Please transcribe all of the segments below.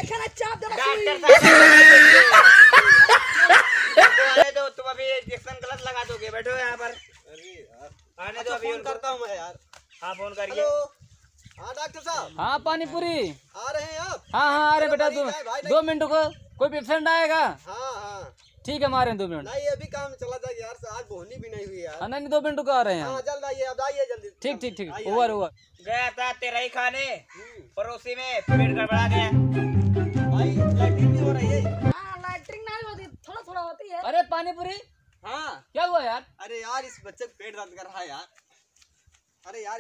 देखे ना चाप दे डॉक्टर साहब तुम अभी इंजेक्शन गलत लगा दोगे। बैठो यहाँ पर। आने दो, अभी करता हूँ मैं यार। हाँ फोन करिए। हाँ डॉक्टर साहब। हाँ पानीपुरी आ रहे हैं आप? हाँ आ रहे बेटा। 2 मिनट को कोई पेशेंट आएगा। हाँ ठीक है, हमारे 2 मिनट। नहीं अभी काम चला था यार, आज बोहनी भी नहीं हुई यार। नहीं 2 मिनट को आ रहे हैं। हाँ जल्द आइए, अब आइए जल्दी। ठीक ठीक ठीक। ओवर गया था तेरा ही खाने, पड़ोसी में पेट गड़बड़ा गया। भाई लैट्रिन नहीं हो रही है। हां लैट्रिन नहीं होती, थोड़ा थोड़ा होती है। अरे पानीपुरी हाँ क्या हुआ यार? अरे यार इस बच्चे को पेट दर्द कर रहा है यार। अरे यार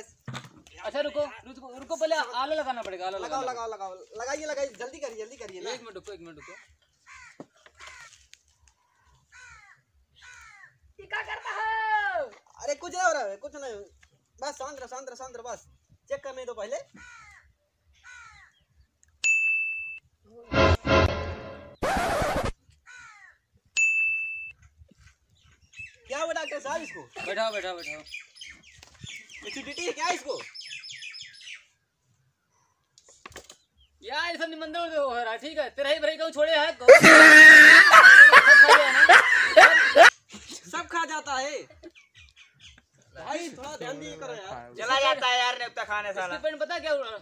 अच्छा रुको रुको रुको, पहले आला लगाना पड़ेगा। आला लगाओ लगाओ लगाओ, लगाइए लगाइए, जल्दी करिए ना। 1 मिनट रुको, 1 मिनट रुको। ये क्या करता है? अरे कुछ नहीं हो रहा है, कुछ नहीं, बस शांत रहो बस। चेक करने दो पहले। क्या हुआ डॉक्टर साहब इसको? बैठाओ बैठाओ बैठाओ। एसिडिटी है क्या इसको? यार ये सब निमंत्रण हो रहा है। ठीक है, तेरा ही भरी कहूँ छोड़े है। सब खा जाता है भाई, थोड़ा ध्यान दिए करो यार। चला जाता है यार नेवता खाने साला। पेट पता क्या हुआ?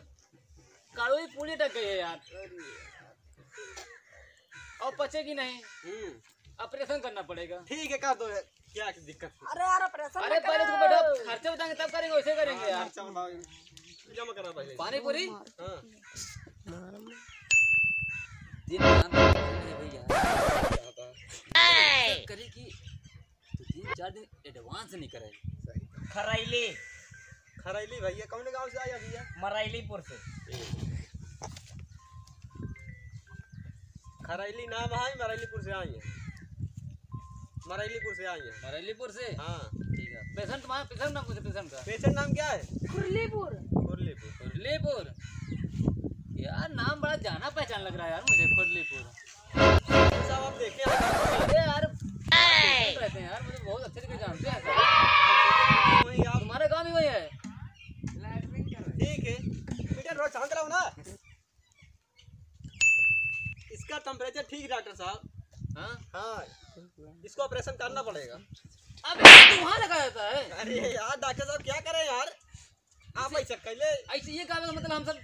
काड़ोई पूरी टक गई है यार, और पचेगी नहीं। ऑपरेशन करना पड़ेगा। ठीक है कर दो, क्या दिक्कत है? अरे यार ऑपरेशन। अरे पहले तुम बैठो, खर्चे बताएंगे तब करेंगे, वैसे करेंगे यार। जमा करना पहले। पानीपुरी हाँ करे कि 3-4 दिन एडवांस नहीं करे। खरैली भैया कौन गांव से आया भैया? मरैलीपुर से। खरैली नाम है, मरैलीपुर से आई है। मरैलीपुर से। हाँ ठीक है। पेशेंट नाम कुछ पेशेंट का? पेशेंट नाम क्या है? खुरलीपुर। खुरलीपुर यार, नाम बड़ा जाना पहचान लग रहा है यार मुझे। खुरलीपुर साहब आप देखे अरे यार रहते हैं यार, मुझे बहुत अच्छे से जानते हैं। वही आप? तुम्हारा गाँव ही वही है। ठीक है बेटा, रोज शांत रहो ना। इसका टेम्परेचर ठीक है डॉक्टर साहब। हाँ इसको ऑपरेशन करना पड़ेगा। अब तू वहाँ लगा जाता है। अरे यार डॉक्टर साहब क्या करें यार, आप ऐसा कैले ऐसे ये कहा मतलब हम सब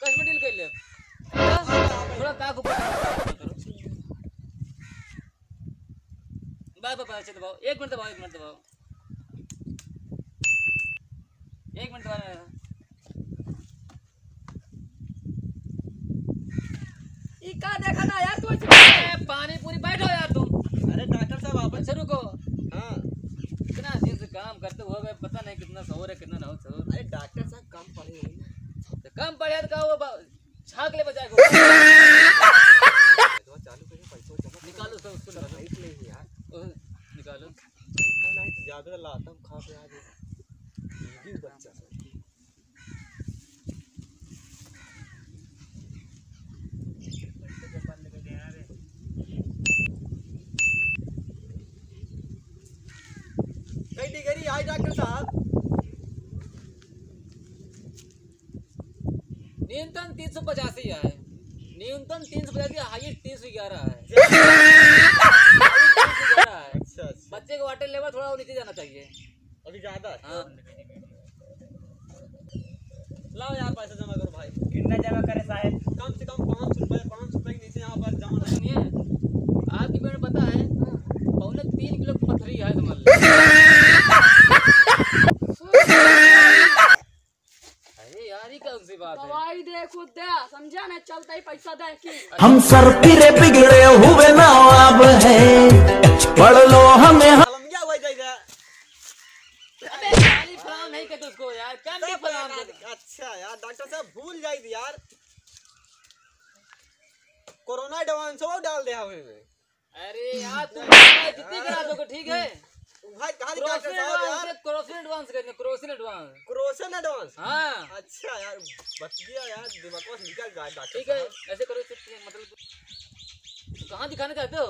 कस्टमर डील कर ले। थोड़ा ताक ऊपर बाय अच्छे दबाओ। 1 मिनट दबाओ, 1 मिनट दबाओ, 1 मिनट दबाओ। ये क्या देखा था यार तू? पानीपुरी बैठो यार तुम। अरे डॉक्टर साहब आप अच्छा रुको। हाँ कितना दिन से काम करते हुए पता नहीं कितना शोर है कितना ना शोर। अरे डॉक्टर साहब कम पढ़े होंगे। तो कम पढ़े तो वो छाक ले बजाए चालू करिए, पैसा जमा निकालो सब उसको नहीं यार, निकालो। पैसा नहीं तो ज्यादा लाता हूँ खा पे आज बच्चा सब। कई डिग्री आई डॉक्टर साहब? न्यूनतम 385 है। न्यूनतम 385, हाईएस्ट 311 है। अच्छा बच्चे का वाटर लेवल थोड़ा नीचे जाना चाहिए। अभी ज्यादा है। हाँ। लाओ यार पैसा जमा करो भाई। कितना जमा करे साहब? कम से कम 500 रुपए के नीचे यहाँ पर जमा नहीं। सुनिए, आपकी पेड़ पता है 3 किलो पथरी है समझ लो। अरे यार ये कौन सी बात है? दवाई दे खुद दे, समझा ना? चलता ही पैसा दे की। हम सर फिरे बिगड़े हुए नवाब है, पढ़ लो हमें। अलमिया हुआ जाएगा। अबे खाली फलाम नहीं कहते उसको यार, क्या नहीं फलाम कहते। अच्छा यार डॉक्टर साहब भूल जाएगी यार, कोरोना एडवांस हो डाल दिया हुए। अरे यार तुम जितनी करा दोगे ठीक है भाई। कहाँ डॉक्टर साहब यार? क्रोसिन एडवांस करने, क्रोसिन एडवांस। Crocin advance? हाँ अच्छा यार बच गया यार, दिमाग से निकल गया डॉक्टर। ठीक है ऐसे करो। मतलब कहाँ दिखाना चाहते हो?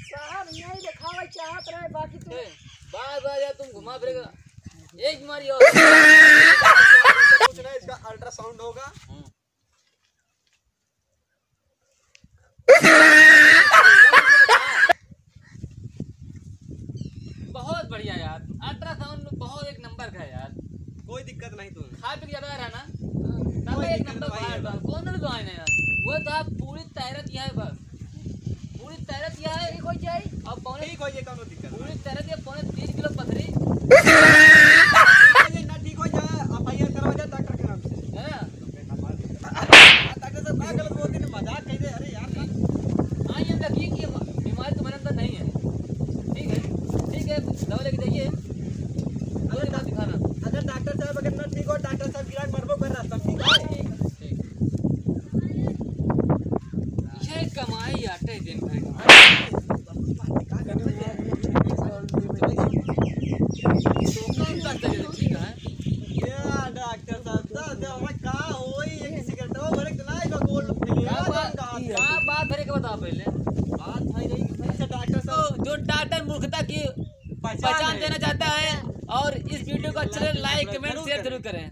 साहब नहीं दिखावा चाहत रहे, बाकी तू बार बार यार तुम घुमा फिरेगा। एक बीमारी और कुछ नहीं, इसका अल्ट्रासाउंड होगा। बढ़िया यार, अल्ट्रासाउंड बहुत एक नंबर का है यार। कोई दिक्कत नहीं तुम्हें। खा पी के ज्यादा रहा ना तब एक नंबर बाहर बा कौन ना तो आए ना यार। वो तो आप पूरी तैरत यह है, बस पूरी तैरत यह है। ठीक हो जाए अब पौने ठीक हो जाए, कोनो दिक्कत पूरी तैरत ये पौने 3 किलो पथरी नहीं। ना ठीक हो जाए, FIR करवा जाए डॉक्टर के नाम से। है ना। डॉक्टर साहब क्या गलत बोलते हैं, मजाक कह दे। अरे यार हाँ ये लगी कि ये बीमारी तुम्हारे अंदर नहीं है। ठीक है दवा लेके जाइए, अगर ना दिखाना। अगर डॉक्टर साहब अगर ना ठीक हो, डॉक्टर साहब गिराक मरबो कर रहा सब ठीक है। ये कमाई आटे दिन भर का। ठीक है या डॉक्टर साहब तो हमें का होई ये किसी के तो बड़े ना का गोल्ड क्या बात है के बता पहले। बात है नहीं अच्छा डॉक्टर तो साहब जो डॉक्टर मूर्खता की पहचान देना चाहता है और इस वीडियो को अच्छे से लाइक कमेंट शेयर जरूर करें।